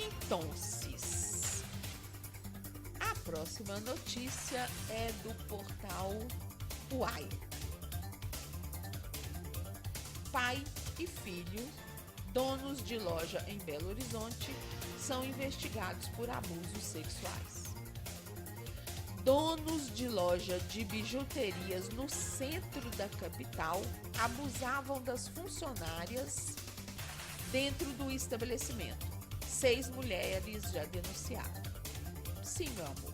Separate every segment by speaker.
Speaker 1: Então, a próxima notícia é do portal Uai. Pai e filho, donos de loja em Belo Horizonte, são investigados por abusos sexuais. Donos de loja de bijuterias no centro da capital abusavam das funcionárias dentro do estabelecimento. 6 mulheres já denunciaram. Sim, meu amor.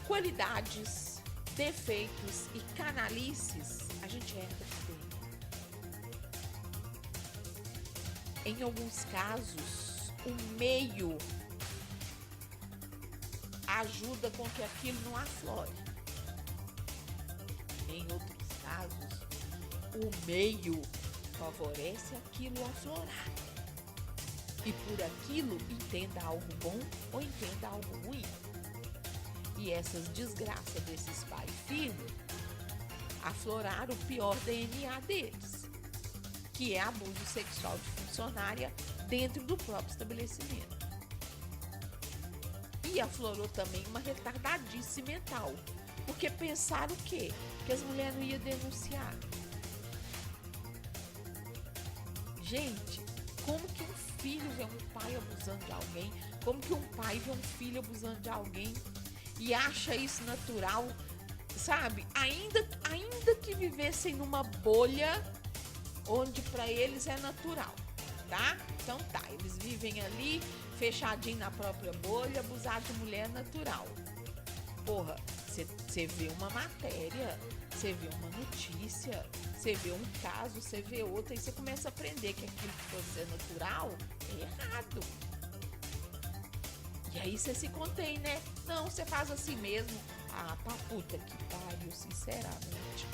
Speaker 1: Qualidades, defeitos e canalices, a gente herda bem. Em alguns casos, o meio ajuda com que aquilo não aflore. Em outros casos, o meio favorece aquilo aflorar. E por aquilo, entenda algo bom ou entenda algo ruim. E essas desgraças desses pai e filho afloraram o pior DNA deles, que é abuso sexual de funcionária dentro do próprio estabelecimento. E aflorou também uma retardadice mental, porque pensaram o quê? Que as mulheres não iam denunciar. Gente, como que um filho vê um pai abusando de alguém? Como que um pai vê um filho abusando de alguém e acha isso natural, sabe? Ainda que vivessem numa bolha onde para eles é natural, tá? Então tá, eles vivem ali fechadinho na própria bolha, abusar de mulher é natural. Porra, você vê uma matéria, você vê uma notícia, você vê um caso, você vê outro, e você começa a aprender que aquilo que fosse ser natural é errado. E aí você se contém, né? Não, você faz assim mesmo. Ah, pra puta que pariu, sinceramente.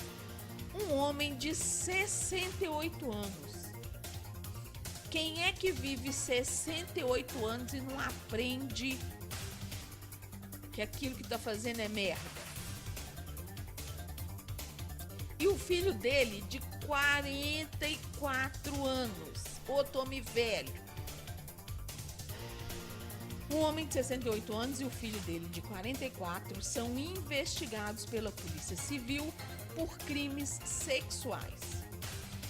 Speaker 1: Um homem de 68 anos. Quem é que vive 68 anos e não aprende que aquilo que tá fazendo é merda? E o filho dele, de 44 anos, outro homem velho. Um homem de 68 anos e o filho dele, de 44, são investigados pela Polícia Civil por crimes sexuais.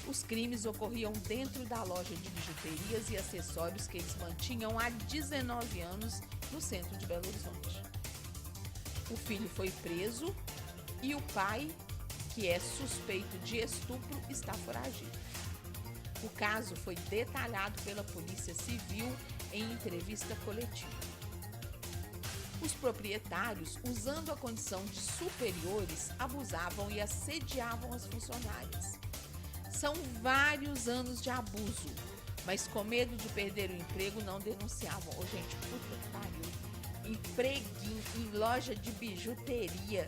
Speaker 1: Os crimes ocorriam dentro da loja de bijuterias e acessórios que eles mantinham há 19 anos no centro de Belo Horizonte. O filho foi preso e o pai, que é suspeito de estupro, está foragido. O caso foi detalhado pela Polícia Civil em entrevista coletiva. Os proprietários, usando a condição de superiores, abusavam e assediavam as funcionárias. São vários anos de abuso, mas com medo de perder o emprego não denunciavam. Ô, gente, puta que pariu. Empreguinho em loja de bijuteria.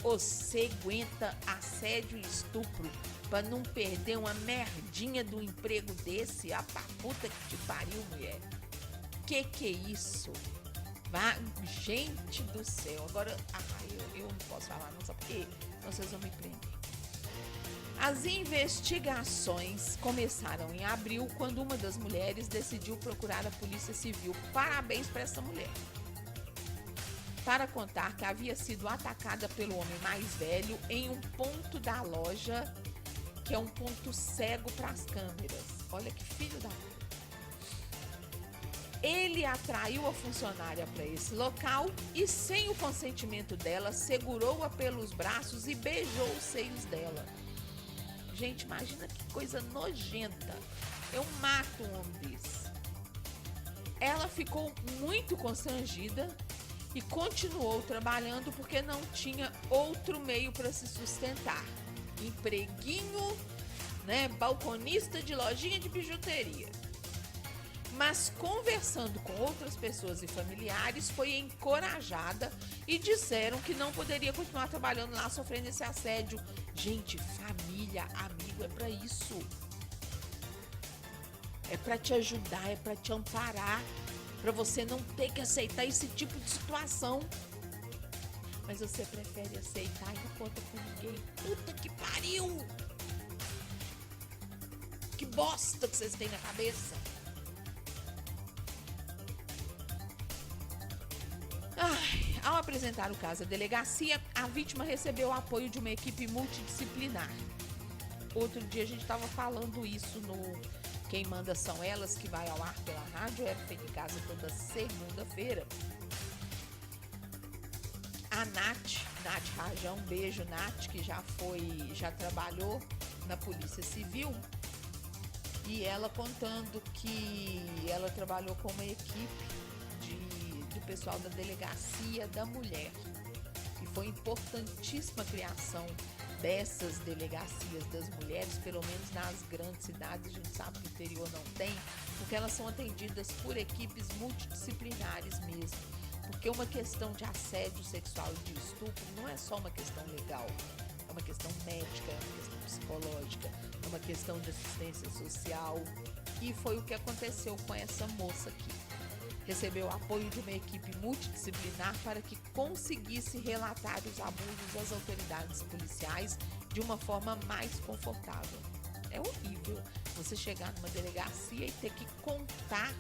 Speaker 1: Você aguenta assédio e estupro pra não perder uma merdinha do emprego desse? Ah, pra puta que te pariu, mulher. Que é isso? Gente do céu. Agora, eu não posso falar não, sabe por quê? Senão vocês vão me prender. As investigações começaram em abril, quando uma das mulheres decidiu procurar a Polícia Civil. Parabéns para essa mulher. Para contar que havia sido atacada pelo homem mais velho em um ponto da loja, que é um ponto cego para as câmeras. Olha que filho da puta. Ele atraiu a funcionária para esse local e, sem o consentimento dela, segurou-a pelos braços e beijou os seios dela. Gente, imagina que coisa nojenta. Eu mato um homem desse. Ela ficou muito constrangida e continuou trabalhando porque não tinha outro meio para se sustentar. Empreguinho, né, balconista de lojinha de bijuteria. Mas conversando com outras pessoas e familiares, foi encorajada e disseram que não poderia continuar trabalhando lá sofrendo esse assédio. Gente, família, amigo, é pra isso. É pra te ajudar, é pra te amparar, pra você não ter que aceitar esse tipo de situação. Mas você prefere aceitar e não conta com ninguém. Puta que pariu! Que bosta que vocês têm na cabeça! apresentar o caso à delegacia, a vítima recebeu o apoio de uma equipe multidisciplinar. Outro dia a gente estava falando isso no Quem Manda São Elas, que vai ao ar pela rádio, era feito em casa toda segunda-feira. A Nath Rajão, um beijo, Nath, que já trabalhou na Polícia Civil, e ela contando que ela trabalhou com uma equipe do pessoal da Delegacia da Mulher, e foi importantíssima a criação dessas delegacias das mulheres, pelo menos nas grandes cidades. A gente sabe que o interior não tem, porque elas são atendidas por equipes multidisciplinares mesmo. Porque uma questão de assédio sexual e de estupro não é só uma questão legal, é uma questão médica, é uma questão psicológica, é uma questão de assistência social. E foi o que aconteceu com essa moça aqui. Recebeu apoio de uma equipe multidisciplinar para que conseguisse relatar os abusos às autoridades policiais de uma forma mais confortável. É horrível você chegar numa delegacia e ter que contar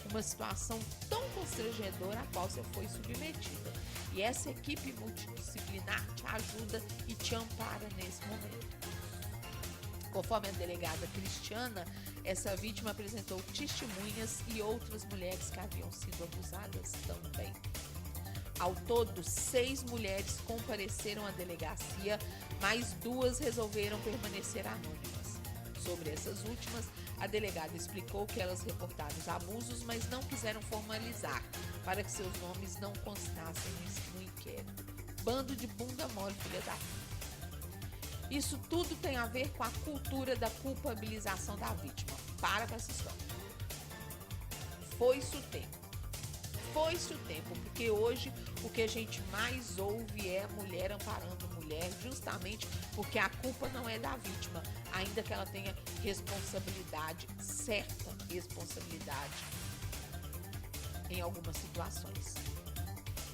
Speaker 1: uma situação tão constrangedora a qual você foi submetida. E essa equipe multidisciplinar te ajuda e te ampara nesse momento. Conforme a delegada Cristiana, essa vítima apresentou testemunhas e outras mulheres que haviam sido abusadas também. Ao todo, 6 mulheres compareceram à delegacia, mas 2 resolveram permanecer anônimas. Sobre essas últimas, a delegada explicou que elas reportaram os abusos, mas não quiseram formalizar, para que seus nomes não constassem no inquérito. Bando de bunda mole, filha da puta. Isso tudo tem a ver com a cultura da culpabilização da vítima. Para com essa história. Foi-se o tempo. Foi-se o tempo, porque hoje o que a gente mais ouve é mulher amparando mulher, justamente porque a culpa não é da vítima, ainda que ela tenha responsabilidade, certa responsabilidade em algumas situações.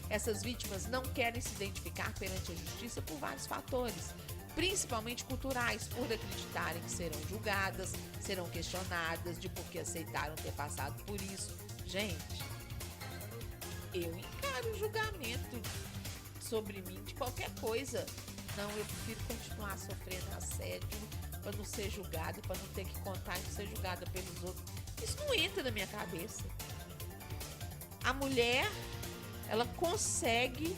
Speaker 1: Essas vítimas não querem se identificar perante a justiça por vários fatores, principalmente culturais, por acreditarem que serão julgadas, serão questionadas de por que aceitaram ter passado por isso. Gente, eu encaro o julgamento sobre mim de qualquer coisa. Não, eu prefiro continuar sofrendo assédio para não ser julgada, para não ter que contar e não ser julgada pelos outros. Isso não entra na minha cabeça. A mulher, ela consegue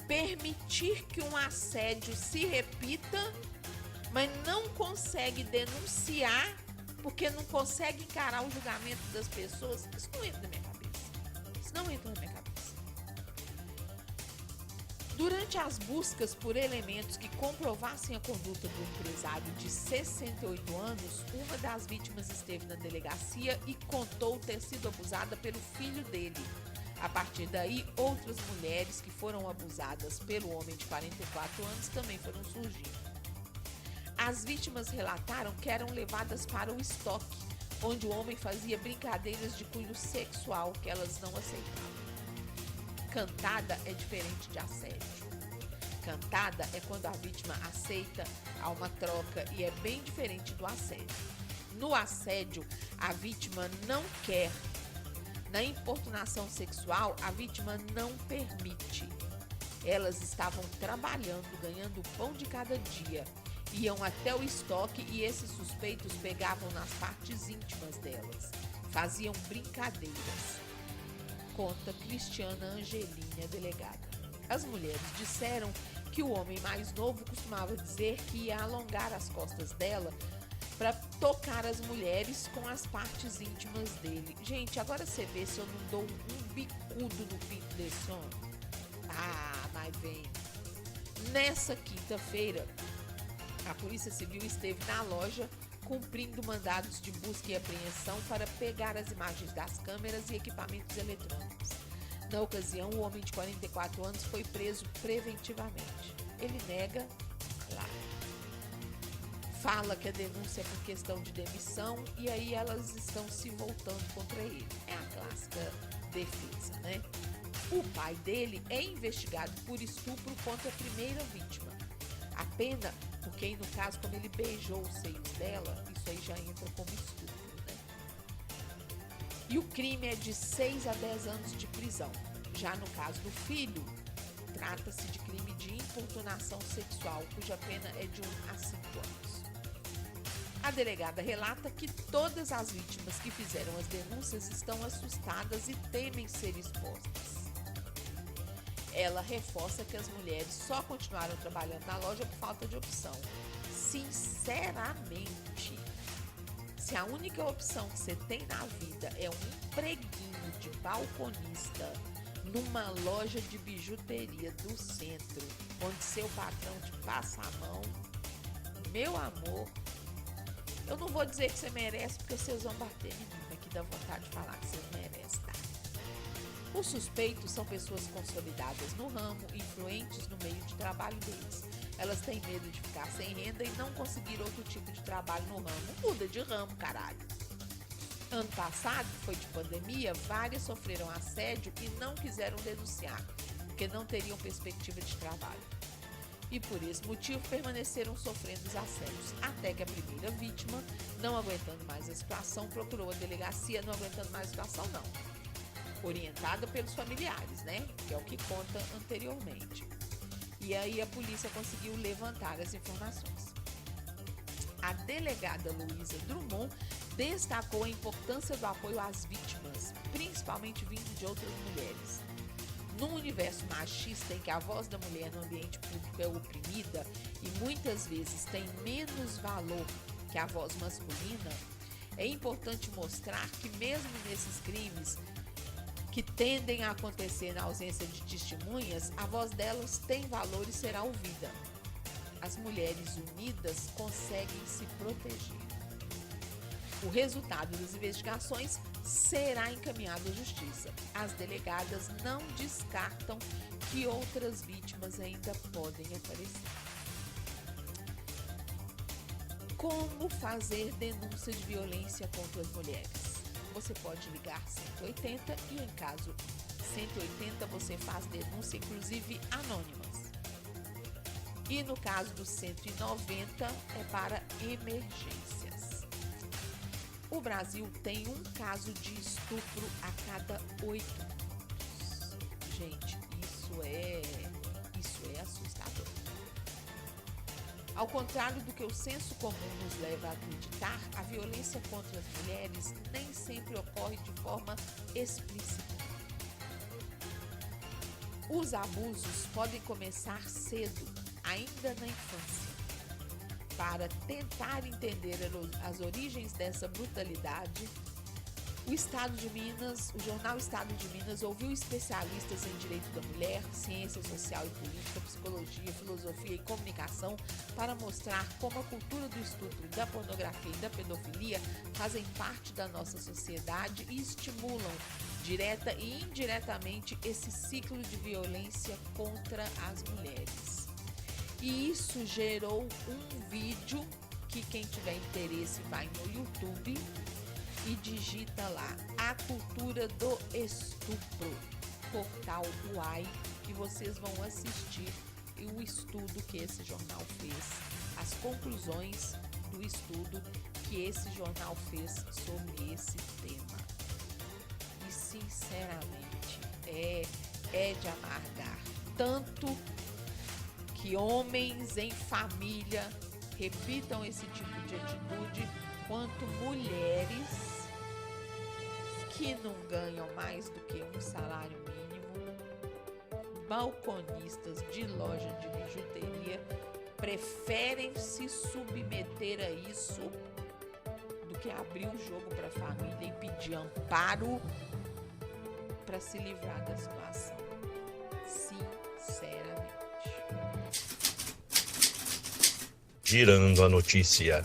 Speaker 1: permitir que um assédio se repita, mas não consegue denunciar porque não consegue encarar o julgamento das pessoas. Isso não entra na minha cabeça. Isso não entra na minha cabeça. Durante as buscas por elementos que comprovassem a conduta do empresário de 68 anos, uma das vítimas esteve na delegacia e contou ter sido abusada pelo filho dele. A partir daí, outras mulheres que foram abusadas pelo homem de 44 anos também foram surgindo. As vítimas relataram que eram levadas para o estoque, onde o homem fazia brincadeiras de cunho sexual que elas não aceitavam. Cantada é diferente de assédio. Cantada é quando a vítima aceita, há uma troca e é bem diferente do assédio. No assédio, a vítima não quer. Na importunação sexual, a vítima não permite. Elas estavam trabalhando, ganhando o pão de cada dia. Iam até o estoque e esses suspeitos pegavam nas partes íntimas delas. Faziam brincadeiras. Conta Cristiana Angelinha, delegada. As mulheres disseram que o homem mais novo costumava dizer que ia alongar as costas dela para tocar as mulheres com as partes íntimas dele. Gente, agora você vê se eu não dou um bicudo no pinto desse homem. Ah, mas vem. Nessa quinta-feira, a Polícia Civil esteve na loja cumprindo mandados de busca e apreensão para pegar as imagens das câmeras e equipamentos eletrônicos. Na ocasião, o homem de 44 anos foi preso preventivamente. Ele nega, claro. Fala que a denúncia é por questão de demissão e aí elas estão se voltando contra ele. É a clássica defesa, né? O pai dele é investigado por estupro contra a primeira vítima. A pena, porque no caso, como ele beijou os seios dela, isso aí já entra como estupro, né? E o crime é de 6 a 10 anos de prisão. Já no caso do filho, trata-se de crime de importunação sexual, cuja pena é de 1 a 5 anos. A delegada relata que todas as vítimas que fizeram as denúncias estão assustadas e temem ser expostas. Ela reforça que as mulheres só continuaram trabalhando na loja por falta de opção. Sinceramente, se a única opção que você tem na vida é um empreguinho de balconista numa loja de bijuteria do centro, onde seu patrão te passa a mão, meu amor, eu não vou dizer que você merece, porque vocês vão bater em mim, aqui dá vontade de falar que vocês merecem, tá? Os suspeitos são pessoas consolidadas no ramo, influentes no meio de trabalho deles. Elas têm medo de ficar sem renda e não conseguir outro tipo de trabalho no ramo. Muda de ramo, caralho. Ano passado, foi de pandemia, várias sofreram assédio e não quiseram denunciar, porque não teriam perspectiva de trabalho. E por esse motivo permaneceram sofrendo os assédios, até que a primeira vítima, não aguentando mais a situação, procurou a delegacia, não aguentando mais a situação não, orientada pelos familiares, né, que é o que conta anteriormente. E aí a polícia conseguiu levantar as informações. A delegada Luísa Drummond destacou a importância do apoio às vítimas, principalmente vindo de outras mulheres. Num universo machista em que a voz da mulher no ambiente público é oprimida e muitas vezes tem menos valor que a voz masculina, é importante mostrar que mesmo nesses crimes que tendem a acontecer na ausência de testemunhas, a voz delas tem valor e será ouvida. As mulheres unidas conseguem se proteger. O resultado das investigações será encaminhado à justiça. As delegadas não descartam que outras vítimas ainda podem aparecer. Como fazer denúncia de violência contra as mulheres? Você pode ligar 180 e, em caso 180, você faz denúncia, inclusive anônimas. E no caso do 190, é para emergências. O Brasil tem um caso de estupro a cada 8 minutos. Gente, isso é assustador. Ao contrário do que o senso comum nos leva a acreditar, a violência contra as mulheres nem sempre ocorre de forma explícita. Os abusos podem começar cedo, ainda na infância. Para tentar entender as origens dessa brutalidade, o jornal Estado de Minas ouviu especialistas em direito da mulher, ciência social e política, psicologia, filosofia e comunicação para mostrar como a cultura do estupro, da pornografia e da pedofilia fazem parte da nossa sociedade e estimulam, direta e indiretamente, esse ciclo de violência contra as mulheres. E isso gerou um vídeo que quem tiver interesse vai no YouTube e digita lá, A Cultura do Estupro, portal UAI, que vocês vão assistir o estudo que esse jornal fez, as conclusões do estudo que esse jornal fez sobre esse tema. E sinceramente, é de amargar, tanto que homens em família repitam esse tipo de atitude, quanto mulheres que não ganham mais do que um salário mínimo, balconistas de loja de bijuteria, preferem se submeter a isso do que abrir o jogo para a família e pedir amparo para se livrar da situação. Sinceramente.
Speaker 2: Girando a notícia.